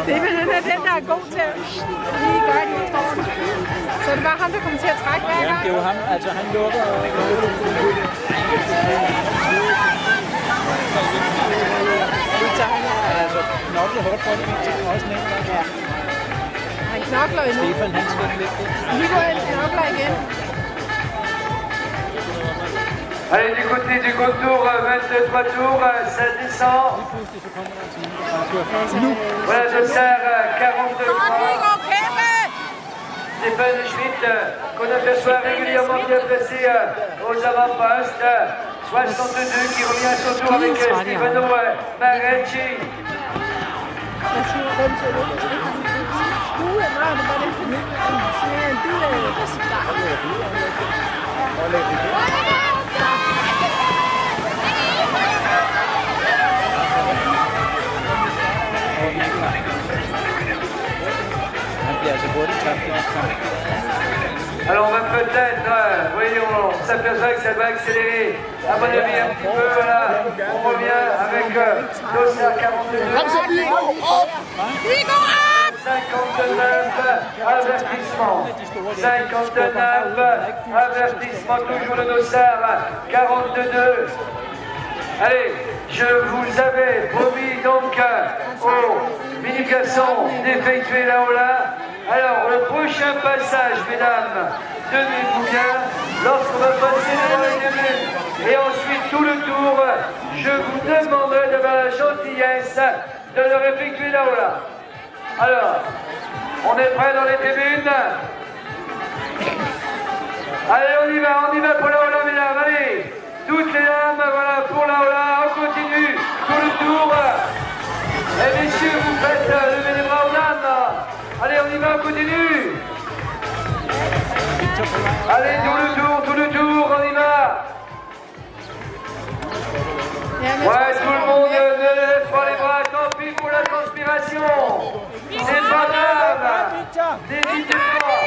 Stefan, han er den, der er god til at lige gøre de tårne. Så det var ham, der kom til at trække hver gang? Jamen, det er jo ham. Altså, han lukker... Altså, knokler hårdt for det, men også nemt. Han knokler endnu. Stefan, han skal lidt det. Miguel knokler igen. Allez, du côté du contour, 23 tours, ça descend. Voilà, je sers 42 Stéphane Schmitt, qu'on aperçoit régulièrement bien placé aux avant-postes. 62 qui revient à son tour avec Stefano Marecci. Alors on va peut-être, voyons, on s'aperçoit que ça va accélérer. À mon avis un petit peu, voilà. On revient avec Dossard 42. 59 avertissement. 59 avertissement, toujours le Dossard 42. Allez, je vous avais promis donc aux mini-garçons d'effectuer là-haut là. Alors, le prochain passage, mesdames, tenez-vous bien, lorsqu'on va passer devant les débuts et ensuite tout le tour, je vous demanderai d'avoir la gentillesse de le effectuer là-haut là. Alors, on est prêt dans les tribunes? Allez, on y va pour là-haut là, mesdames, allez! Toutes les dames, voilà, pour là-haut là, on continue, tout le tour. Et messieurs, vous faites lever les bras aux dames. Allez, on y va, on continue. Allez, tout le tour, on y va. Ouais, tout le monde ne lève pas les bras, tant pis pour la transpiration. C'est pas grave. N'hésitez pas.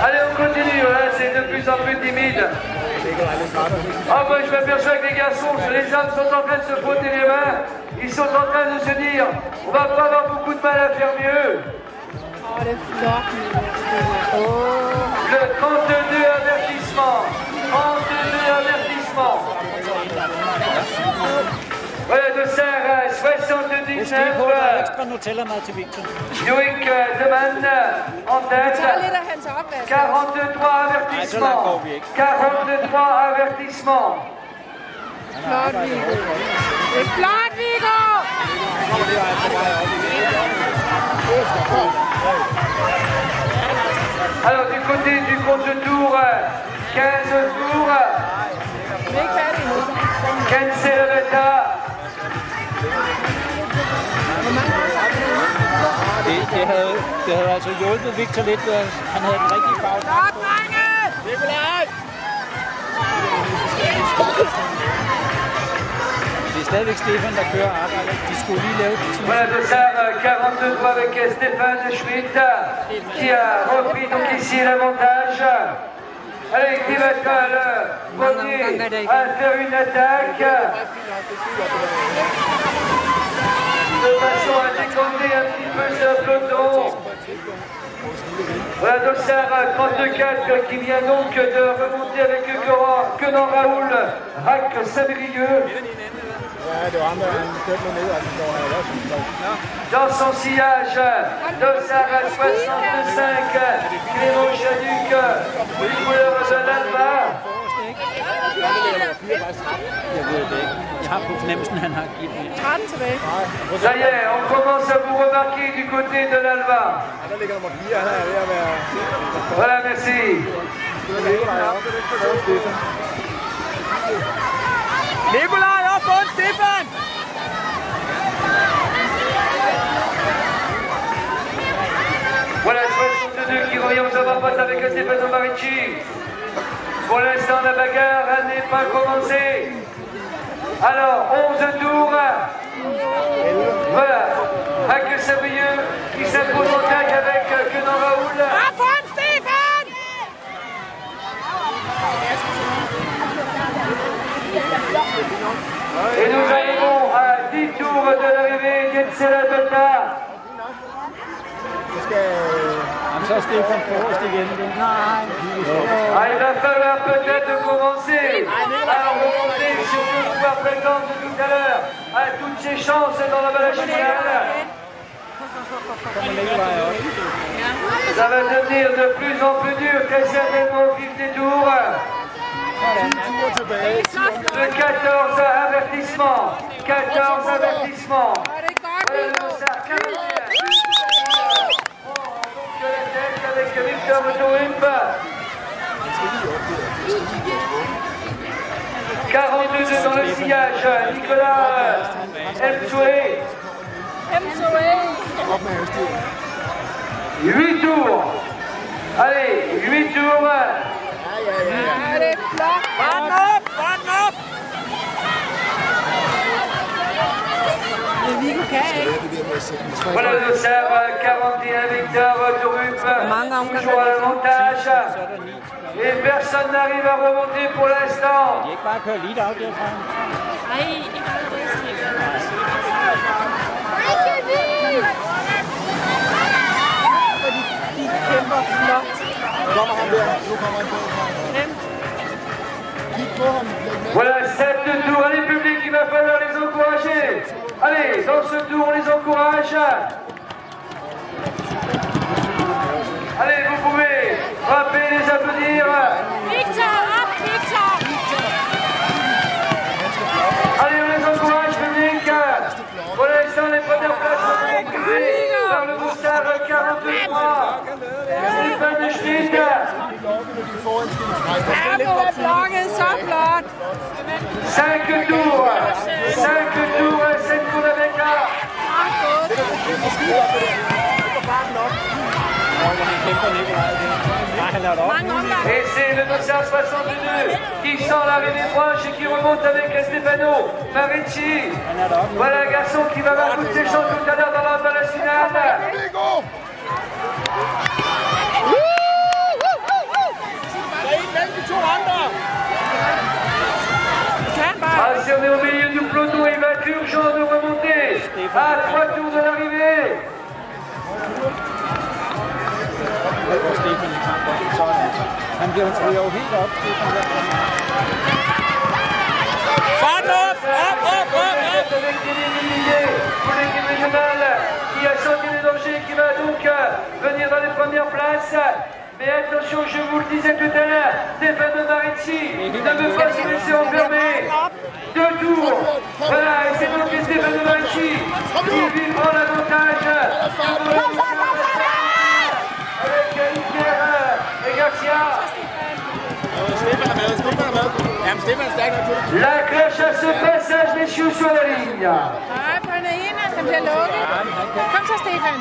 Allez, on continue, là, c'est de plus en plus timide. Ah, moi, je m'aperçois que les garçons, les hommes sont en train de se frotter les mains. Ils sont en train de se dire, on va pas avoir beaucoup de mal à faire mieux. Le 32 avertissement. 32 avertissement. Voilà, Dossard 79. Joik Deman en tête. 43 avertissements. 43 avertissements. Flot, Viggo. Det er flot, Viggo! Alors, du côté du contre-tour, 15 tours. Cancelavetta. Det havde altså hjulpet Victor lidt, han havde den rigtige farve. Stop, drenge! Nikolaj! Det er stadigvæk Stefan, der kører arbejdet. De skulle lige lave det. Voilà, Dossard 42 avec Stéphane Schmitt qui a repris donc ici l'avantage. Allez, qui va être le premier à faire une attaque de façon à décompter un petit peu ce peloton. Voilà, Dossard 34 qui vient donc de remonter avec Kenan Raoul, Rack Sabrieux. Dans son sillage, Dossard 65, Clément Chaduc, les couleurs de l'Alba. Ça y est, on commence à vous remarquer du côté de l'Alba. Voilà, merci. Nikolaj, op på Stefan! Voilà, 62 qui revient aux avant-postes avec Stefano Marecci. Pour l'instant, la bagarre n'est pas commencée. Alors, 11 tours. Voilà, Rack Sabrieux qui s'impose en tête avec Kenan Raoul. c'est la bêta. Jamen, så er Stefan forrest igen. Ah, il va falloir peut-être commencer à remonter sur le pouvoir fréquent de tout à l'heure, à toutes ses chances dans la balade finale. Ça va devenir de plus en plus dur, très certainement au fil des tours. Le 14 avertissement. 14 avertissement. Voilà le dossard 41. Donc la tête avec Victor Tourup. 42 dans le sillage. Nicolas Mtoué. 8 tours. Allez, 8 tours. Allez, flot. Voilà le dossard 41 Victor Tourup. Toujours à l'avantage. Et personne n'arrive à remonter pour l'instant. De ikke bare køre lige derop derfra. De kæmper flot. Kommer ham der. Nu kommer han på. Kig på ham. Voilà 7 tours. Allez, public, il va falloir les encourager. Allez, dans ce tour, on les encourage. Allez, vous pouvez frapper, les applaudir. Victor, op, Victor! Allez, on les encourage, public. Pour l'instant, les premières places sont occupées par le dossard 43. Stefan Schmidt. Ja, du er blokket så flot. 5 tours. 5 tours, 7 tours avec là. Et c'est le dossard 62 qui sent l'arrivée proche et qui remonte avec Stefano Marici. Voilà un garçon qui va avoir toutes ses chances tout à l'heure dans la balade finale. Ah, si on est au milieu du peloton, il va être urgent de remonter à 3 tours de l'arrivée. Han ryger jo helt op. Fart op! Avec des limités pour l'équipe régionale qui a senti les dangers, qui va donc venir dans les premières places. Mais attention, je vous le disais tout à l'heure, Stefano Marici ne veut pas se laisser enfermer. 2 tours. Voilà, et c'est donc Stefano Marici qui prend l'avantage. Avec Iker et Garcia. La cloche à ce passage, messieurs, sur la ligne. Nej, på den ene, den bliver lukket. Kom så, Stefan.